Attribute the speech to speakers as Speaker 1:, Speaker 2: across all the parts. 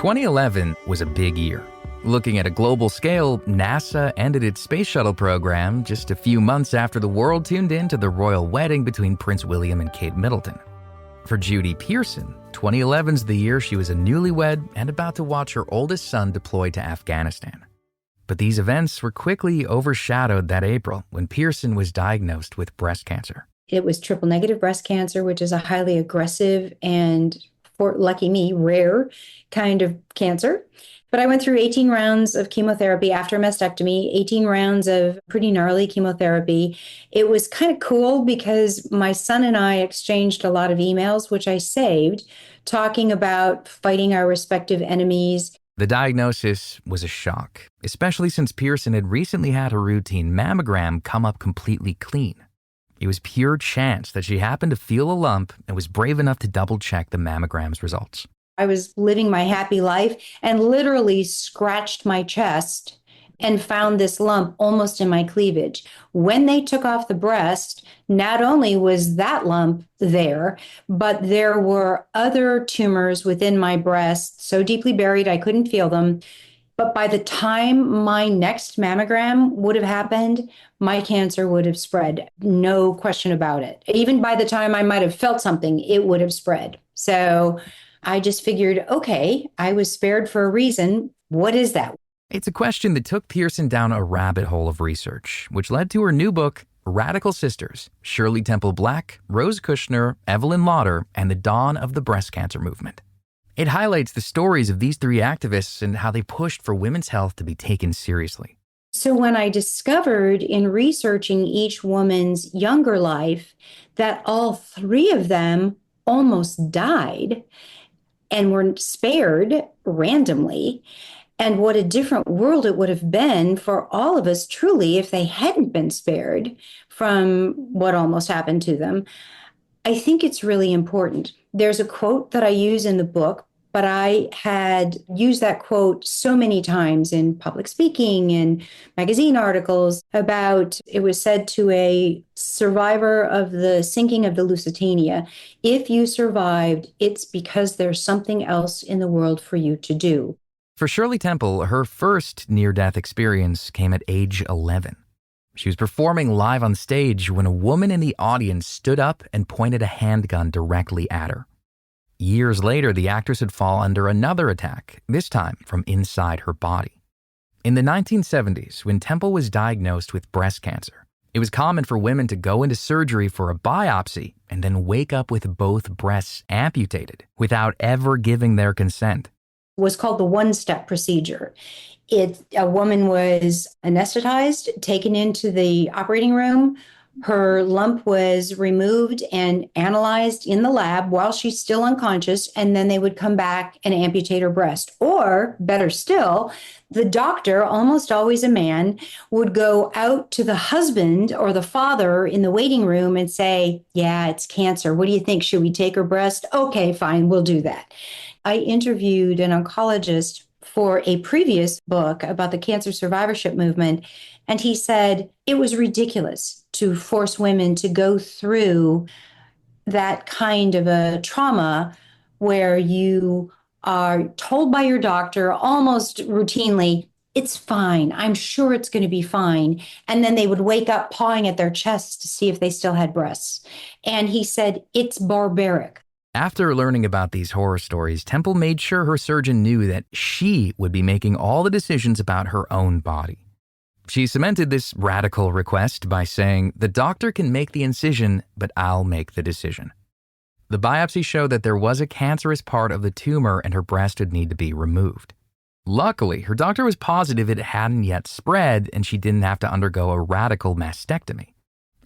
Speaker 1: 2011 was a big year. Looking at a global scale, NASA ended its space shuttle program just a few months after the world tuned in to the royal wedding between Prince William and Kate Middleton. For Judith Pearson, 2011's the year she was a newlywed and about to watch her oldest son deployed to Afghanistan. But these events were quickly overshadowed that April when Pearson was diagnosed with breast cancer.
Speaker 2: It was triple-negative breast cancer, which is a highly aggressive and, for lucky me, rare kind of cancer. But I went through 18 rounds of chemotherapy after a mastectomy, 18 rounds of pretty gnarly chemotherapy. It was kind of cool because my son and I exchanged a lot of emails, which I saved, talking about fighting our respective enemies.
Speaker 1: The diagnosis was a shock, especially since Pearson had recently had her routine mammogram come up completely clean. It was pure chance that she happened to feel a lump and was brave enough to double-check the mammogram's results.
Speaker 2: I was living my happy life and literally scratched my chest and found this lump almost in my cleavage. When they took off the breast, not only was that lump there, but there were other tumors within my breast, so deeply buried I couldn't feel them. But by the time my next mammogram would have happened, my cancer would have spread. No question about it. Even by the time I might have felt something, it would have spread. So I just figured, okay, I was spared for a reason. What is that?
Speaker 1: It's a question that took Pearson down a rabbit hole of research, which led to her new book, Radical Sisters, Shirley Temple Black, Rose Kushner, Evelyn Lauder, and the Dawn of the Breast Cancer Movement. It highlights the stories of these three activists and how they pushed for women's health to be taken seriously.
Speaker 2: So when I discovered in researching each woman's younger life that all three of them almost died and were spared randomly, and what a different world it would have been for all of us truly if they hadn't been spared from what almost happened to them, I think it's really important. There's a quote that I use in the book, but I had used that quote so many times in public speaking and magazine articles about, it was said to a survivor of the sinking of the Lusitania, if you survived, it's because there's something else in the world for you to do.
Speaker 1: For Shirley Temple, her first near-death experience came at age 11. She was performing live on stage when a woman in the audience stood up and pointed a handgun directly at her. Years later, the actress would fall under another attack, this time from inside her body. In the 1970s, when Temple was diagnosed with breast cancer, it was common for women to go into surgery for a biopsy and then wake up with both breasts amputated without ever giving their consent.
Speaker 2: Was called the one-step procedure. A woman was anesthetized, taken into the operating room. Her lump was removed and analyzed in the lab while she's still unconscious, and then they would come back and amputate her breast. Or, better still, the doctor, almost always a man, would go out to the husband or the father in the waiting room and say, yeah, it's cancer. What do you think? Should we take her breast? Okay, fine, we'll do that. I interviewed an oncologist for a previous book about the cancer survivorship movement, and he said it was ridiculous to force women to go through that kind of a trauma where you are told by your doctor almost routinely, it's fine, I'm sure it's going to be fine. And then they would wake up pawing at their chests to see if they still had breasts. And he said, it's barbaric.
Speaker 1: After learning about these horror stories, Temple made sure her surgeon knew that she would be making all the decisions about her own body. She cemented this radical request by saying, the doctor can make the incision, but I'll make the decision. The biopsy showed that there was a cancerous part of the tumor and her breast would need to be removed. Luckily, her doctor was positive it hadn't yet spread and she didn't have to undergo a radical mastectomy.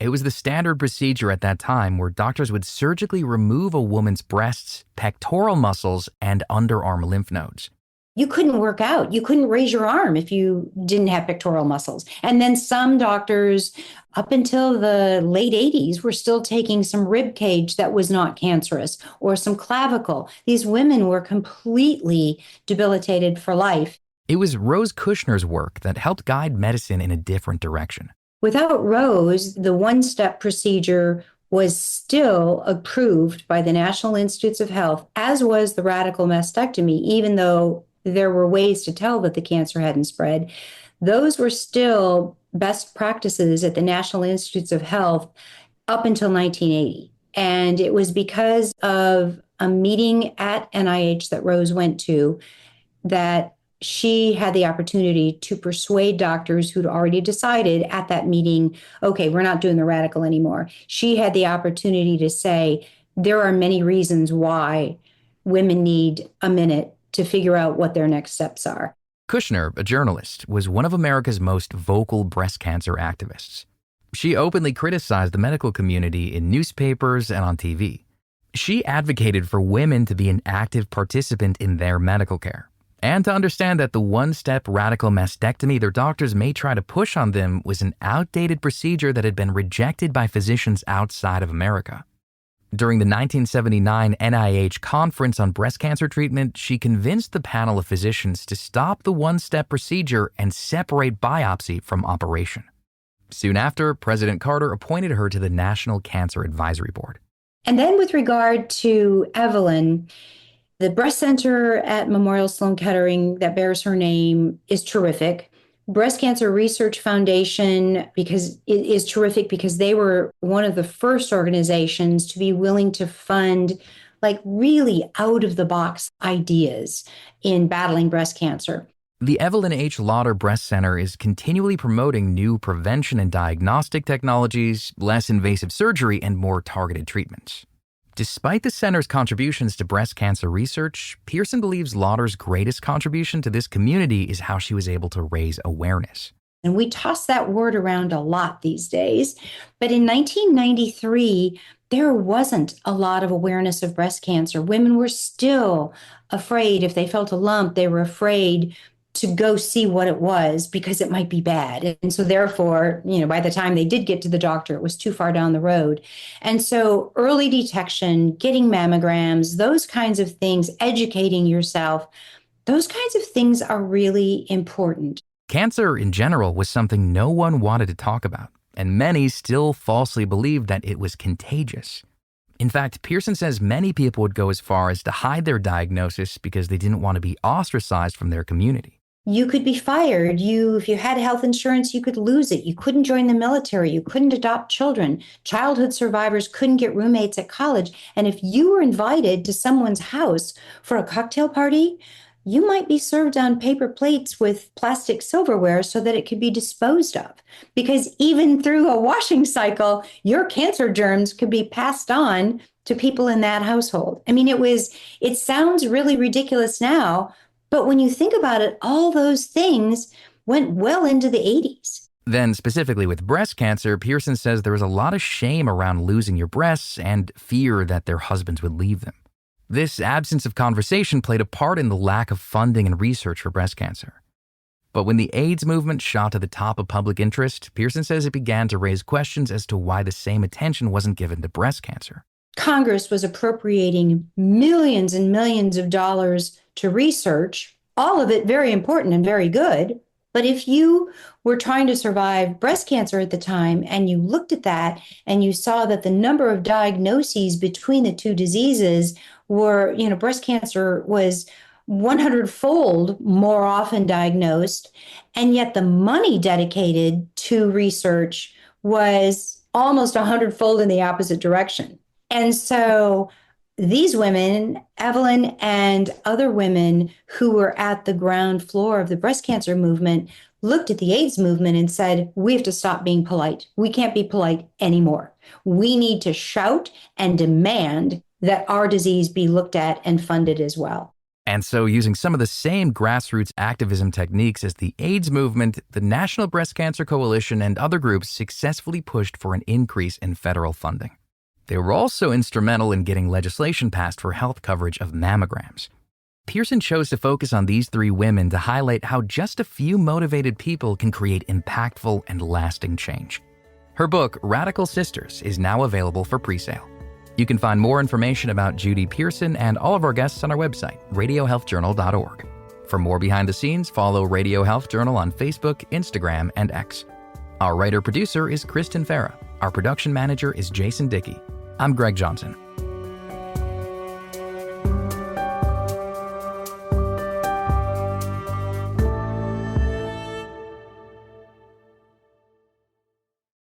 Speaker 1: It was the standard procedure at that time where doctors would surgically remove a woman's breasts, pectoral muscles, and underarm lymph nodes.
Speaker 2: You couldn't work out. You couldn't raise your arm if you didn't have pectoral muscles. And then some doctors, up until the late 80s, were still taking some rib cage that was not cancerous or some clavicle. These women were completely debilitated for life.
Speaker 1: It was Rose Kushner's work that helped guide medicine in a different direction.
Speaker 2: Without Rose, the one-step procedure was still approved by the National Institutes of Health, as was the radical mastectomy, even though there were ways to tell that the cancer hadn't spread. Those were still best practices at the National Institutes of Health up until 1980. And it was because of a meeting at NIH that Rose went to that she had the opportunity to persuade doctors who'd already decided at that meeting, okay, we're not doing the radical anymore. She had the opportunity to say, there are many reasons why women need a minute to figure out what their next steps are.
Speaker 1: Kushner, a journalist, was one of America's most vocal breast cancer activists. She openly criticized the medical community in newspapers and on TV. She advocated for women to be an active participant in their medical care, and to understand that the one-step radical mastectomy their doctors may try to push on them was an outdated procedure that had been rejected by physicians outside of America. During the 1979 NIH Conference on Breast Cancer Treatment, she convinced the panel of physicians to stop the one-step procedure and separate biopsy from operation. Soon after, President Carter appointed her to the National Cancer Advisory Board.
Speaker 2: And then with regard to Evelyn, the breast center at Memorial Sloan Kettering that bears her name is terrific. Breast Cancer Research Foundation is terrific because they were one of the first organizations to be willing to fund like really out-of-the-box ideas in battling breast cancer.
Speaker 1: The Evelyn H. Lauder Breast Center is continually promoting new prevention and diagnostic technologies, less invasive surgery, and more targeted treatments. Despite the center's contributions to breast cancer research, Pearson believes Lauder's greatest contribution to this community is how she was able to raise awareness.
Speaker 2: And we toss that word around a lot these days. But in 1993, there wasn't a lot of awareness of breast cancer. Women were still afraid. If they felt a lump, they were afraid to go see what it was because it might be bad. And so therefore, by the time they did get to the doctor, it was too far down the road. And so early detection, getting mammograms, those kinds of things, educating yourself, those kinds of things are really important.
Speaker 1: Cancer in general was something no one wanted to talk about, and many still falsely believed that it was contagious. In fact, Pearson says many people would go as far as to hide their diagnosis because they didn't want to be ostracized from their community.
Speaker 2: You could be fired. If you had health insurance, you could lose it. You couldn't join the military. You couldn't adopt children. Childhood survivors couldn't get roommates at college. And if you were invited to someone's house for a cocktail party, you might be served on paper plates with plastic silverware so that it could be disposed of. Because even through a washing cycle, your cancer germs could be passed on to people in that household. I mean, it sounds really ridiculous now, but when you think about it, all those things went well into the 80s.
Speaker 1: Then, specifically with breast cancer, Pearson says there was a lot of shame around losing your breasts and fear that their husbands would leave them. This absence of conversation played a part in the lack of funding and research for breast cancer. But when the AIDS movement shot to the top of public interest, Pearson says it began to raise questions as to why the same attention wasn't given to breast cancer.
Speaker 2: Congress was appropriating millions and millions of dollars to research, all of it very important and very good. But if you were trying to survive breast cancer at the time and you looked at that and you saw that the number of diagnoses between the two diseases were, breast cancer was 100-fold more often diagnosed, and yet the money dedicated to research was almost 100-fold in the opposite direction. And so these women, Evelyn and other women who were at the ground floor of the breast cancer movement, looked at the AIDS movement and said, we have to stop being polite. We can't be polite anymore. We need to shout and demand that our disease be looked at and funded as well.
Speaker 1: And so, using some of the same grassroots activism techniques as the AIDS movement, the National Breast Cancer Coalition and other groups successfully pushed for an increase in federal funding. They were also instrumental in getting legislation passed for health coverage of mammograms. Pearson chose to focus on these three women to highlight how just a few motivated people can create impactful and lasting change. Her book, Radical Sisters, is now available for pre-sale. You can find more information about Judy Pearson and all of our guests on our website, radiohealthjournal.org. For more behind the scenes, follow Radio Health Journal on Facebook, Instagram, and X. Our writer-producer is Kristen Farah. Our production manager is Jason Dickey. I'm Greg Johnson.